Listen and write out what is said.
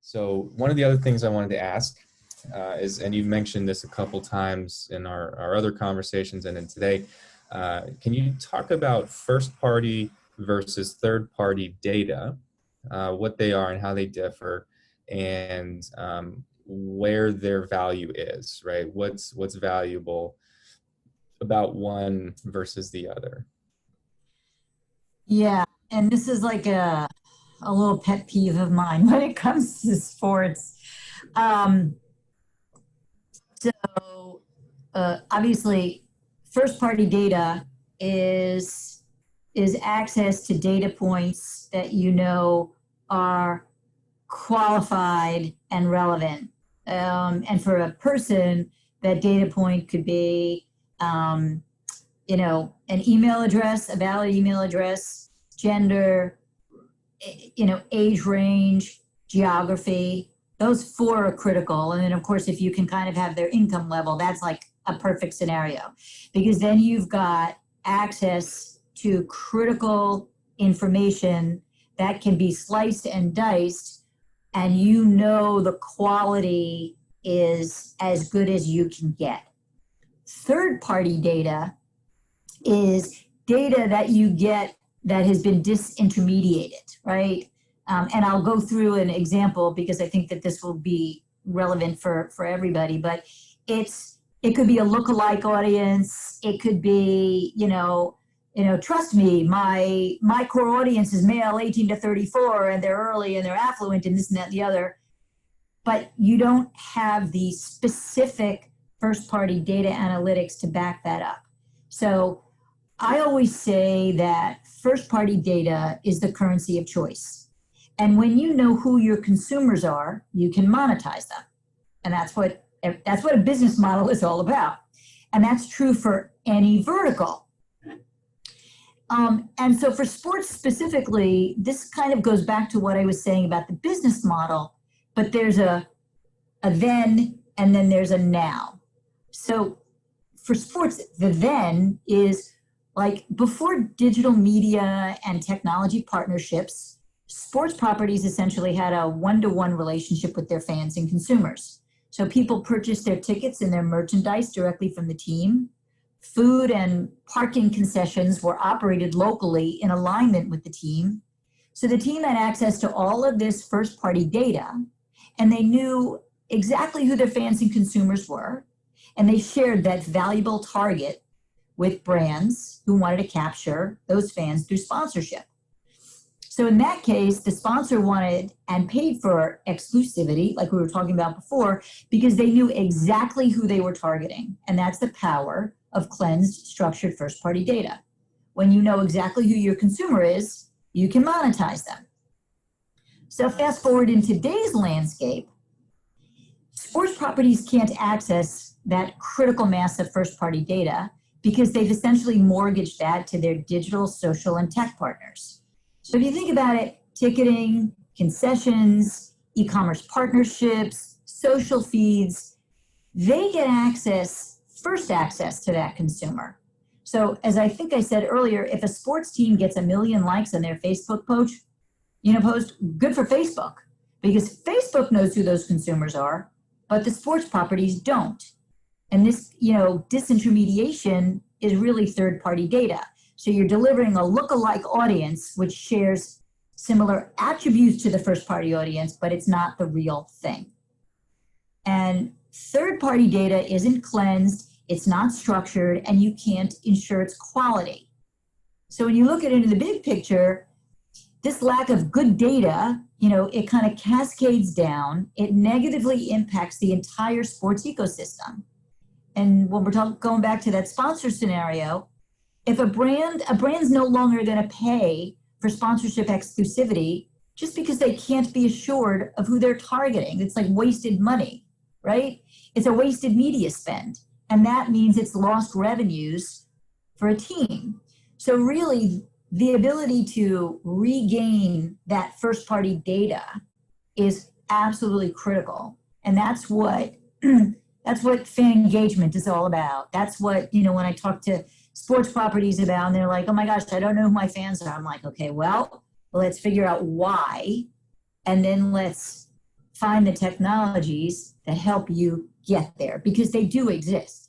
So one of the other things I wanted to ask is, and you've mentioned this a couple times in our other conversations and in today, can you talk about first-party versus third-party data, what they are and how they differ, and where their value is, right? What's valuable about one versus the other? Yeah, and this is like a little pet peeve of mine when it comes to sports. Um, Obviously, first party data is access to data points that you know are qualified and relevant. And for a person, that data point could be, an email address, a valid email address, gender, age range, geography. Those four are critical. And then, of course, if you can kind of have their income level, that's like a perfect scenario, because then you've got access to critical information that can be sliced and diced, and you know the quality is as good as you can get. Third-party data is data that you get that has been disintermediated, right? And I'll go through an example because I think that this will be relevant for everybody, but it could be a lookalike audience. It could be, trust me, my core audience is male 18 to 34 and they're early and they're affluent and this and that and the other. But you don't have the specific first party data analytics to back that up. So I always say that first party data is the currency of choice. And when you know who your consumers are, you can monetize them. And that's what a business model is all about. And that's true for any vertical. And so for sports specifically, this kind of goes back to what I was saying about the business model, but there's a then and then there's a now. So for sports, the then is like before digital media and technology partnerships, sports properties essentially had a one-to-one relationship with their fans and consumers. So people purchased their tickets and their merchandise directly from the team. Food and parking concessions were operated locally in alignment with the team. So the team had access to all of this first-party data, and they knew exactly who their fans and consumers were, and they shared that valuable target with brands who wanted to capture those fans through sponsorship. So in that case, the sponsor wanted and paid for exclusivity, like we were talking about before, because they knew exactly who they were targeting. And that's the power of cleansed, structured first-party data. When you know exactly who your consumer is, you can monetize them. So fast forward in today's landscape, sports properties can't access that critical mass of first-party data because they've essentially mortgaged that to their digital, social, and tech partners. So if you think about it, ticketing, concessions, e-commerce partnerships, social feeds, they get first access to that consumer. So as I think I said earlier, if a sports team gets 1 million likes on their Facebook post, good for Facebook, because Facebook knows who those consumers are, but the sports properties don't. And this, disintermediation is really third-party data. So you're delivering a lookalike audience, which shares similar attributes to the first-party audience, but it's not the real thing. And third-party data isn't cleansed, it's not structured, and you can't ensure its quality. So when you look at it in the big picture, this lack of good data, it kind of cascades down. It negatively impacts the entire sports ecosystem. And when we're going back to that sponsor scenario, if a brand's no longer going to pay for sponsorship exclusivity just because they can't be assured of who they're targeting. It's like wasted money, right? It's a wasted media spend. And that means it's lost revenues for a team. So really, the ability to regain that first-party data is absolutely critical. And that's what fan engagement is all about. That's what, when I talk to sports properties about, and they're like, oh my gosh, I don't know who my fans are. I'm like, okay, well, let's figure out why, and then let's find the technologies that help you get there, because they do exist.